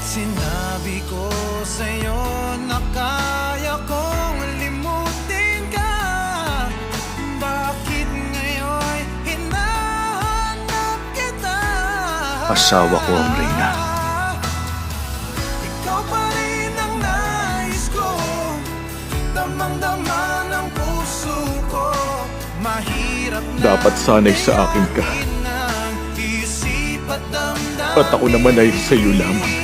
Sinabi ko sa'yo na kaya kong limutin ka. Bakit ngayon hinahanap kita? Asawa ko ang Reyna. Ikaw pa rin ang nais ko, damang-dama ng puso ko. Mahirap na Dapat sanay sa akin ka. isip at damdamin. At ako naman ay sa'yo lamang.